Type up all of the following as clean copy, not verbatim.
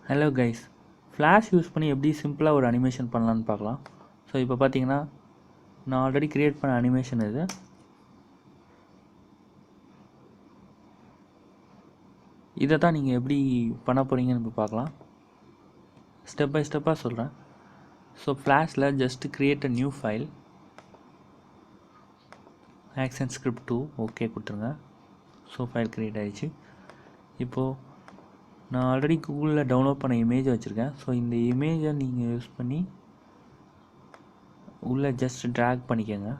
Hello guys, flash use பண்ணி எப்படி சிம்பிளாக ஒரு அனிமேஷன் பண்ணலான்னு பார்க்கலாம். ஸோ இப்போ பார்த்தீங்கன்னா நான் ஆல்ரெடி க்ரியேட் பண்ண அனிமேஷன் இது. இதை தான் நீங்கள் எப்படி பண்ண போகிறீங்கன்னு இப்போ பார்க்கலாம். ஸ்டெப் பை ஸ்டெப்பாக சொல்கிறேன். ஸோ ஃப்ளாஷில் just create a new file, action script 2 okay கொடுத்துருங்க. ஸோ ஃபைல் க்ரியேட் ஆகிடுச்சு. இப்போது நான் ஆல்ரெடி கூகுளில் டவுன்லோட் பண்ண இமேஜ் வச்சுருக்கேன். ஸோ இந்த இமேஜை நீங்கள் யூஸ் பண்ணி உள்ளே ஜஸ்ட் ட்ராக் பண்ணிக்கோங்க.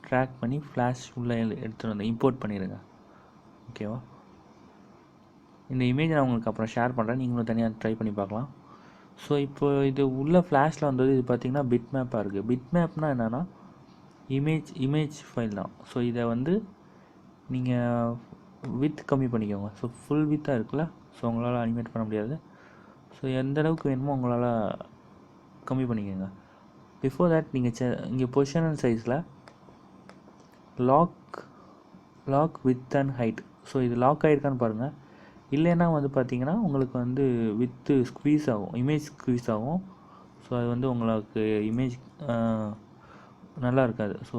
ட்ராக் பண்ணி ஃப்ளாஷ் உள்ளே எடுத்துகிட்டு வந்து இம்போர்ட் பண்ணிடுங்க. ஓகேவா? இந்த இமேஜை நான் உங்களுக்கு அப்புறம் ஷேர் பண்ணுறேன், நீங்களும் தனியாக ட்ரை பண்ணி பார்க்கலாம். ஸோ இப்போ இது உள்ள ஃப்ளாஷில் வந்தது. இது பார்த்திங்கன்னா பிட் மேப்பாக இருக்குது. பிட் மேப்னால் என்னென்னா இமேஜ் ஃபைல் தான். ஸோ இதை வந்து நீங்கள் வித் கம்மி பண்ணிக்கோங்க. ஸோ ஃபுல் வித்தாக இருக்குல்ல, ஸோ உங்களால் அனிமேட் பண்ண முடியாது. ஸோ எந்த அளவுக்கு வேணுமோ உங்களால் கம்மி பண்ணிக்கோங்க. பிஃபோர் தேட் நீங்கள் இங்கே பொசிஷன் அண்ட் சைஸில் lock with and height. So இது லாக் ஆகிருக்கான்னு பாருங்கள். இல்லைன்னா வந்து பார்த்தீங்கன்னா உங்களுக்கு வந்து வித்து ஸ்க்வீஸ் ஆகும், இமேஜ் ஸ்க்வீஸ் ஆகும். ஸோ அது வந்து உங்களுக்கு இமேஜ் நல்லா இருக்காது. ஸோ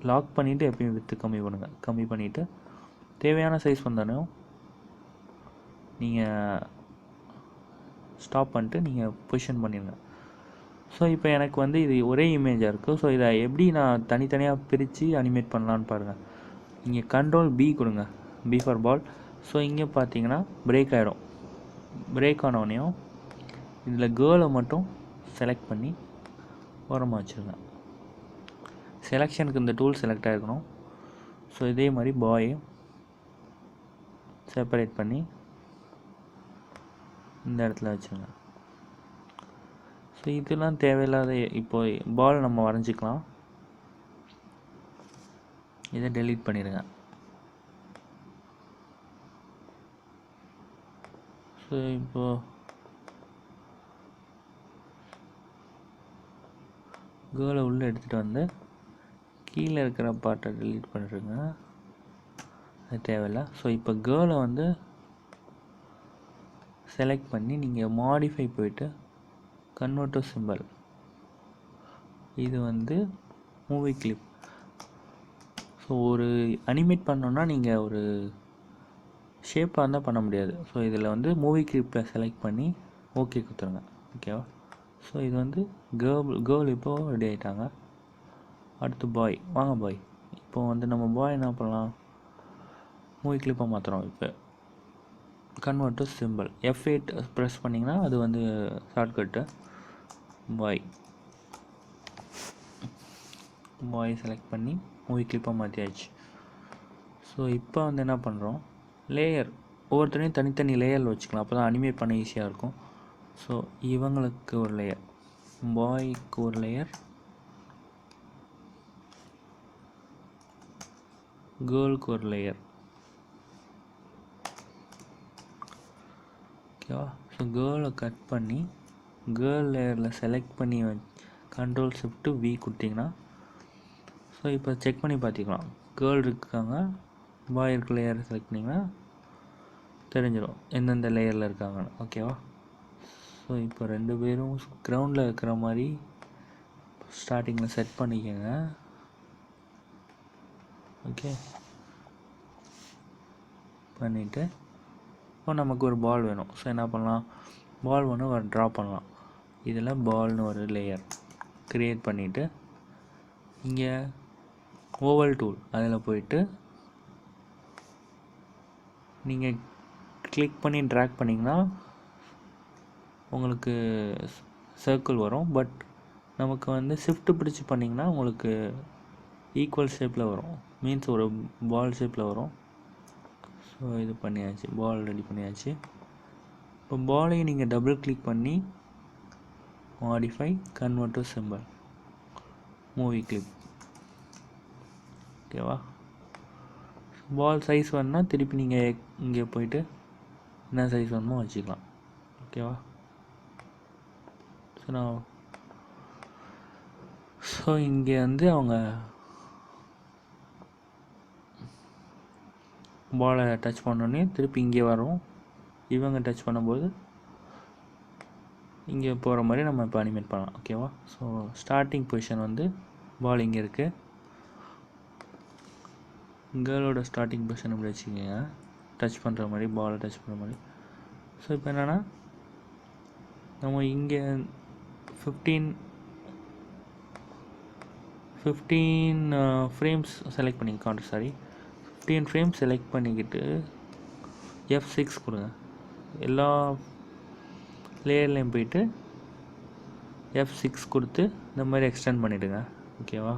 லாக் பண்ணிவிட்டு எப்பயும் வித்து கம்மி பண்ணுங்கள். கம்மி பண்ணிவிட்டு தேவையான சைஸ் வந்தாலும் நீங்கள் ஸ்டாப் பண்ணிட்டு நீங்கள் பொசிஷன் பண்ணிடுங்க. ஸோ இப்போ எனக்கு வந்து இது ஒரே இமேஜாக இருக்குது. ஸோ இதை எப்படி நான் தனித்தனியாக பிரித்து அனிமேட் பண்ணலான்னு பாருங்கள். இங்கே கண்ட்ரோல் பி கொடுங்க, பி ஃபார் பால். ஸோ இங்கே பார்த்தீங்கன்னா பிரேக் ஆகிடும். பிரேக் ஆனோடனையும் இதில் கேர்ளை மட்டும் செலக்ட் பண்ணி ஓரமாக வச்சுருங்க. செலெக்ஷனுக்கு இந்த டூல் செலக்ட் ஆகிருக்கணும். ஸோ இதே மாதிரி பாயையும் செப்பரேட் பண்ணி இந்த இடத்துல வச்சுருங்க. ஸோ இதெல்லாம் தேவையில்லாத. இப்போ பால் நம்ம வரைஞ்சிக்கலாம். இதை டெலீட் பண்ணிடுங்க. ஸோ இப்போது கேர்ளை உள்ளே எடுத்துகிட்டு வந்து கீழே இருக்கிற பார்ட்டை டெலீட் பண்ணிடுங்க, அது தேவையில்லை. ஸோ இப்போ கேர்ளை வந்து செலக்ட் பண்ணி நீங்கள் மாடிஃபை போயிட்டு கன்வெர்ட் டு சிம்பல். இது வந்து மூவி கிளிப். ஸோ ஒரு அனிமேட் பண்ணோன்னா நீங்கள் ஒரு ஷேப்பாக இருந்தால் பண்ண முடியாது. ஸோ இதில் வந்து மூவி கிளிப்பில் செலக்ட் பண்ணி ஓகே கொடுத்துருங்க. ஓகேவா? ஸோ இது வந்து கேர்ள் இப்போது ரெடி ஆகிட்டாங்க. அடுத்து பாய். வாங்க பாய். இப்போ வந்து நம்ம பாய் என்ன பண்ணலாம், மூவி கிளிப்பாக மாற்றுறோம். இப்போ convert to simple F8 press பண்ணிங்கன்னா அது வந்து ஷார்ட்கட்டு. பாய் செலக்ட் பண்ணி மூவி கிளிப்பாக மாற்றியாச்சு. ஸோ இப்போ வந்து என்ன பண்ணுறோம், லேயர் ஒவ்வொருத்தரையும் தனித்தனி லேயரில் வச்சுக்கலாம். அப்போ தான் அனிமேட் பண்ண ஈஸியாக இருக்கும். ஸோ இவங்களுக்கு ஒரு லேயர், பாய்க்கு ஒரு லேயர், கேர்ளுக்கு ஒரு லேயர். ஓகேவா? ஸோ கேர்ளை கட் பண்ணி கேர்ள் லேயரில் செலக்ட் பண்ணி கண்ட்ரோல் ஷிஃப்ட்டு V கொடுத்தீங்கன்னா, ஸோ இப்போ செக் பண்ணி பார்த்துக்கலாம். கேர்ள் இருக்காங்க, பாய் இருக்க லேயரை செலக்ட் பண்ணிங்கன்னா தெரிஞ்சிடும் எந்தெந்த லேயரில் இருக்காங்கன்னு. ஓகேவா? ஸோ இப்போ ரெண்டு பேரும் கிரவுண்டில் இருக்கிற மாதிரி ஸ்டார்டிங்கில் செட் பண்ணிக்கோங்க. ஓகே பண்ணிவிட்டு இப்போ நமக்கு ஒரு பால் வேணும். ஸோ என்ன பண்ணலாம், பால் ஒன்று ஒரு ட்ரா பண்ணலாம். இதில் பால்னு ஒரு லேயர் க்ரியேட் பண்ணிவிட்டு இங்கே ஓவல் டூல் அதில் போயிட்டு நீங்கள் கிளிக் பண்ணி ட்ராக் பண்ணிங்கன்னா உங்களுக்கு சர்க்கிள் வரும். பட் நமக்கு வந்து ஷிஃப்ட்டு பிடிச்சி பண்ணிங்கன்னா உங்களுக்கு ஈக்குவல் ஷேப்பில் வரும், மீன்ஸ் ஒரு பால் ஷேப்பில் வரும். ஸோ இது பண்ணியாச்சு, பால் ரெடி பண்ணியாச்சு. இப்போ பாலையும் நீங்கள் டபுள் கிளிக் பண்ணி modify convert to symbol movie clip. ஓகேவா? பால் சைஸ் வேணுன்னா திருப்பி நீங்கள் இங்கே போயிட்டு என்ன சைஸ் வேணுமோ வச்சுக்கலாம். ஓகேவா? ஸோ இங்கே வந்து அவங்க பாலை டச் பண்ணோன்னே திருப்பி இங்கே வரும். இவங்க டச் பண்ணும்போது இங்கே போகிற மாதிரி நம்ம இப்போ அனிமேட் பண்ணலாம். ஓகேவா? ஸோ ஸ்டார்டிங் பொசிஷன் வந்து பால் இங்கே இருக்குது. கேர்ளோட ஸ்டார்டிங் பொசிஷன் இப்படி வச்சுக்கோங்க, டச் பண்ணுற மாதிரி, பாலை டச் பண்ணுற மாதிரி. ஸோ இப்போ என்னென்னா நம்ம இங்கே 15 ஃப்ரேம்ஸ் செலக்ட் பண்ணி கவுண்டர் 15 ஃப்ரேம்ஸ் செலக்ட் பண்ணிக்கிட்டு F6 கொடுங்க. எல்லா லேயர்லேயும் போயிட்டு F6 கொடுத்து இந்த மாதிரி எக்ஸ்டெண்ட் பண்ணிவிடுங்க. ஓகேவா?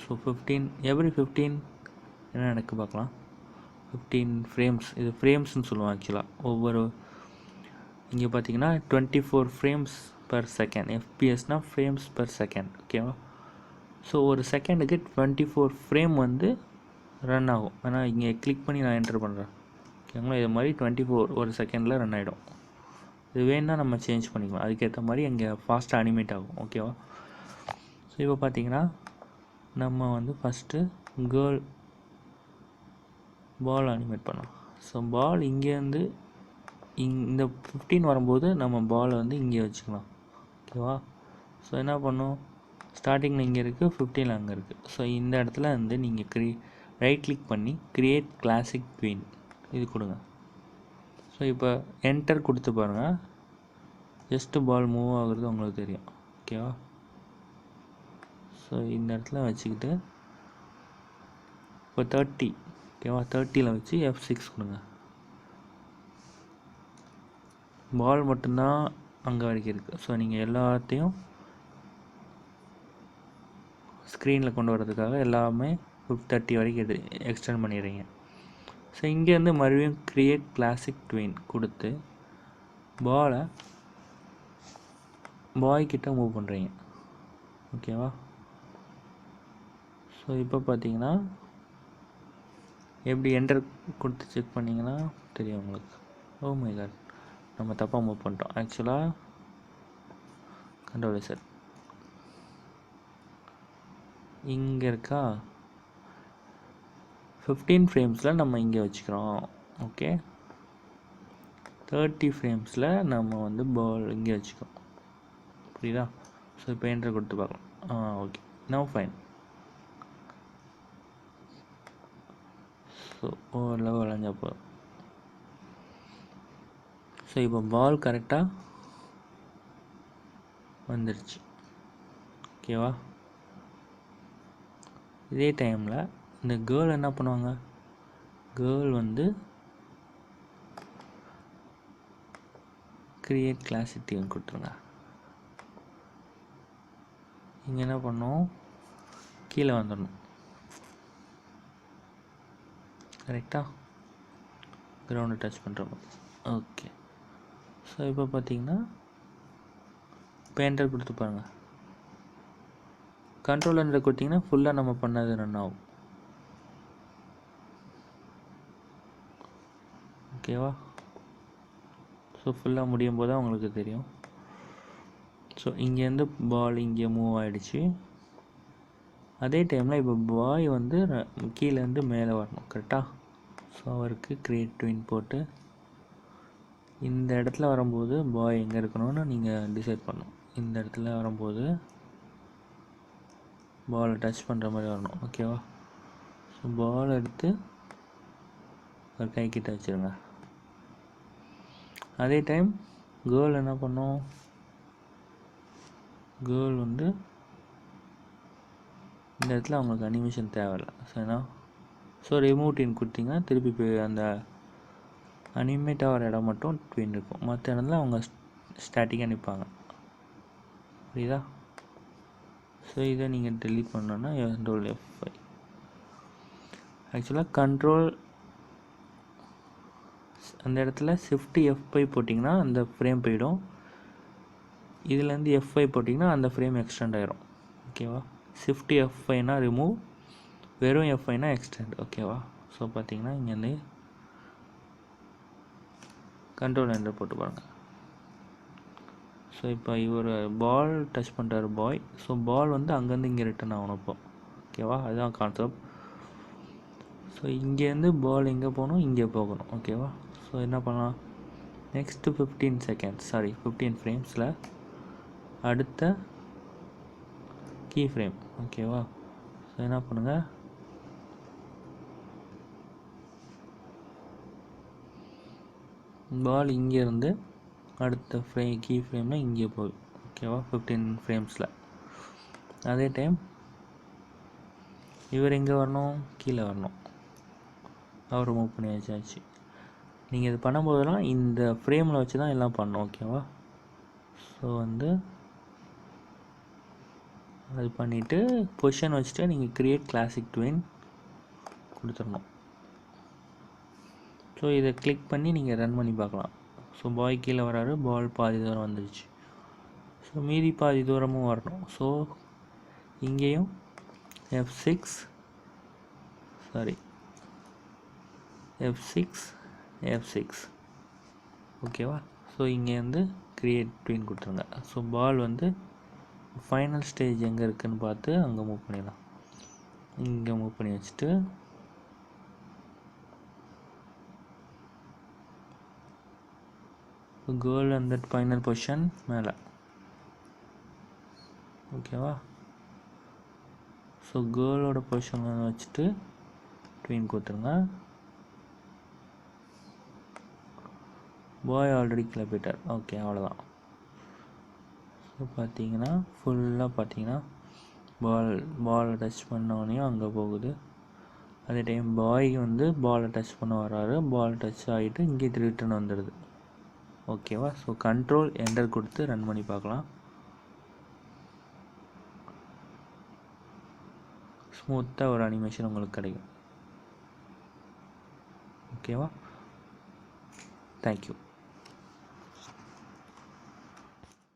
ஸோ 15 என்ன எனக்கு பார்க்கலாம். 15 ஃப்ரேம்ஸ், இது ஃப்ரேம்ஸ்னு சொல்லுவோம் ஆக்சுவலாக. ஒவ்வொரு இங்கே பார்த்தீங்கன்னா 24 ஃப்ரேம்ஸ் பர் செகண்ட், எஃபிஎஸ்னால் ஃப்ரேம்ஸ் பர் செகண்ட். ஓகேவா? ஸோ ஒரு செகண்டுக்கு 24 ஃப்ரேம் வந்து ரன் ஆகும். ஆனால் இங்கே கிளிக் பண்ணி நான் என்டர் பண்ணுறேன். ஓகேங்களா? இது மாதிரி 24 ஒரு செகண்டில் ரன் ஆகிடும். இது வேணுன்னா நம்ம சேஞ்ச் பண்ணிக்கலாம், அதுக்கேற்ற மாதிரி இங்கே ஃபாஸ்ட்டாக அனிமேட் ஆகும். ஓகேவா? ஸோ இப்போ பார்த்தீங்கன்னா நம்ம வந்து ஃபஸ்ட்டு கேர்ள் பால் அனிமேட் பண்ணோம். ஸோ பால் இங்கேருந்து இந்த 15 வரும்போது நம்ம பாலை வந்து இங்கே வச்சுக்கலாம். ஓகேவா? ஸோ என்ன பண்ணும், ஸ்டார்டிங்கில் இங்கே இருக்குது, 15 அங்கே இருக்குது. ஸோ இந்த இடத்துல வந்து நீங்கள் ரைட் கிளிக் பண்ணி க்ரியேட் கிளாசிக் ட்வின் இது கொடுங்க. ஸோ இப்போ என்டர் கொடுத்து பாருங்கள், ஜஸ்ட்டு பால் மூவ் ஆகுறது உங்களுக்கு தெரியும். ஓகேவா? ஸோ இந்த இடத்துல வச்சுக்கிட்டு இப்போ 30, ஓகேவா? 30ல் வச்சு F6 கொடுங்க. பால் மட்டும்தான் அங்கே வரைக்கும் இருக்குது. ஸோ நீங்கள் எல்லாத்தையும் ஸ்க்ரீனில் கொண்டு வரதுக்காக எல்லாமே 30 வரைக்கும் எக்ஸ்டெண்ட் பண்ணிடுறீங்க. ஸோ இங்கேருந்து மறுபடியும் க்ரியேட் கிளாசிக் ட்வின் கொடுத்து பாலை பாய்கிட்ட மூவ் பண்ணுறீங்க. ஓகேவா? ஸோ இப்போ பார்த்தீங்கன்னா எப்படி என்டர் கொடுத்து செக் பண்ணிங்கன்னா தெரியும் உங்களுக்கு. ஓ மை காட், நம்ம தப்பாக மூவ் பண்ணிட்டோம். ஆக்சுவலாக கண்ட்ரோல் சார் இங்கே இருக்கா, 15 ஃப்ரேம்ஸில் நம்ம இங்கே வச்சுக்கிறோம். ஓகே, 30 ஃப்ரேம்ஸில் நம்ம வந்து பால் இங்கே வச்சுக்கிறோம். புரியுதா? ஸோ இப்போ என்டர் கொடுத்து பார்க்கலாம். Okay, now fine. ஸோ ஓரளவு விளைஞ்சா போதும். ஸோ இப்போ பால் கரெக்டாக வந்துடுச்சு. ஓகேவா? இதே டைமில் இந்த கேர்ள் என்ன பண்ணுவாங்க, கேர்ள் வந்து கிரியேட் கிளாசிக் ட்வின் கொடுத்துருங்க. இங்கே என்ன பண்ணோம், கீழே வந்துடணும். கரெக்டாக கிரவுண்டை டச் பண்ணுற மாதிரி. ஓகே, ஸோ இப்போ பார்த்தீங்கன்னா பெயிண்டர் கொடுத்து பாருங்கள், கண்ட்ரோல் என்ற கொடுத்தீங்கன்னா ஃபுல்லாக நம்ம பண்ணது ரன் ஆகும். ஓகேவா? ஸோ ஃபுல்லாக முடியும் போது தான் உங்களுக்கு தெரியும். ஸோ இங்கேருந்து பால் இங்கே மூவ் ஆகிடுச்சு. அதே டைமில் இப்போ பாய் வந்து கீழேருந்து மேலே வரணும். கரெக்டாக? ஸோ அவருக்கு கிரியேட் ட்வின் போட்டு இந்த இடத்துல வரும்போது பாய் எங்கே இருக்கணும்னு நீங்கள் டிசைட் பண்ணணும். இந்த இடத்துல வரும்போது பாலை டச் பண்ணுற மாதிரி வரணும். ஓகேவா? ஸோ பால் எடுத்து ஒரு கைக்கிட்ட வச்சுருங்க. அதே டைம் கேர்ள் என்ன பண்ணோம், கேர்ள் வந்து இந்த இடத்துல அவங்களுக்கு அனிமேஷன் தேவையில்லை. ஸோ ரிமூவ் ட்வின் கொடுத்தீங்கன்னா திருப்பி போய் அந்த அனிமேட் ஆகிற இடம் மட்டும் ட்வின் இருக்கும், மற்ற இடத்துல அவங்க ஸ்டாட்டிக்காக நிற்பாங்க. புரியுதா? ஸோ இதை நீங்கள் டெலீட் பண்ணோன்னா கண்ட்ரோல் F5. ஆக்சுவலாக கண்ட்ரோல் அந்த இடத்துல ஷிஃப்ட் F5 போட்டிங்கன்னா அந்த ஃப்ரேம் போயிடும். இதுலேருந்து F5 போட்டிங்கன்னா அந்த ஃப்ரேம் எக்ஸ்டெண்ட் ஆகிரும். ஓகேவா? ஷிஃப்ட் F5னா ரிமூவ், வெறும் F5னா எக்ஸ்டெண்ட். ஓகேவா? ஸோ பார்த்தீங்கன்னா இங்கேருந்து கண்ட்ரோல் என்டர் போட்டு பாருங்கள். ஸோ இப்போ இவர் பால் டச் பண்ணுறாரு பாய். ஸோ பால் வந்து அங்கேருந்து இங்கே ரிட்டர்ன் ஆகணும் இப்போ. ஓகேவா? அதுதான் கான்செப்ட். ஸோ இங்கேருந்து பால் எங்கே போகணும், இங்கே போகணும். ஓகேவா? ஸோ என்ன பண்ணலாம், நெக்ஸ்ட்டு 15 செகண்ட்ஸ் 15 ஃப்ரேம்ஸில் அடுத்த கீ ஃப்ரேம். ஓகேவா? ஸோ என்ன பண்ணுங்கள், பால் இங்கேருந்து அடுத்த கீ ஃப்ரேமில் இங்கே போகுது. ஓகேவா? 15 ஃப்ரேம்ஸில். அதே டைம் இவர் எங்கே வரணும், கீழே வரணும். அவர் மூவ் பண்ணி வச்சாச்சு. நீங்கள் இது பண்ணும்போதெல்லாம் இந்த ஃப்ரேமில் வச்சு தான் எல்லாம் பண்ணணும். ஓகேவா? ஸோ வந்து அது பண்ணிவிட்டு பொசிஷன் வச்சுட்டு நீங்கள் கிரியேட் கிளாசிக் ட்வின் கொடுத்துடணும். ஸோ இதை கிளிக் பண்ணி நீங்கள் ரன் பண்ணி பார்க்கலாம். ஸோ பாய் கீழே வராரு, பால் பாதி தூரம் வந்துடுச்சு. ஸோ மீதி பாதி தூரமும் வரணும். ஸோ இங்கேயும் F6 ஓகேவா? ஸோ இங்கேருந்து கிரியேட் ட்வின் கொடுத்துருங்க. ஸோ பால் வந்து ஃபைனல் ஸ்டேஜ் எங்கே இருக்குதுன்னு பார்த்து அங்கே மூவ் பண்ணிடலாம். இங்கே மூவ் பண்ணி வச்சுட்டு கேர்ள் அந்த ஃபைனல் பொசிஷன் மேலே. ஓகேவா? ஸோ கேர்ளோட பொசிஷன் வச்சுட்டு ட்வின் கொடுத்துருங்க. பாய் ஆல்ரெடி கீழே போயிட்டார். ஓகே, அவ்வளோதான். ஸோ பார்த்தீங்கன்னா ஃபுல்லாக பார்த்தீங்கன்னா பாலை டச் பண்ணோடனையும் அங்கே போகுது. அதே டைம் பாய் வந்து பாலை டச் பண்ண வராரு, பால் டச் ஆகிட்டு இங்கே ரிட்டர்ன் வந்துடுது. ஓகேவா? ஸோ கண்ட்ரோல் என்டர் கொடுத்து ரன் பண்ணி பார்க்கலாம். ஸ்மூத்தாக ஒரு அனிமேஷன் உங்களுக்கு கிடைக்கும். ஓகேவா? தேங்க்யூ.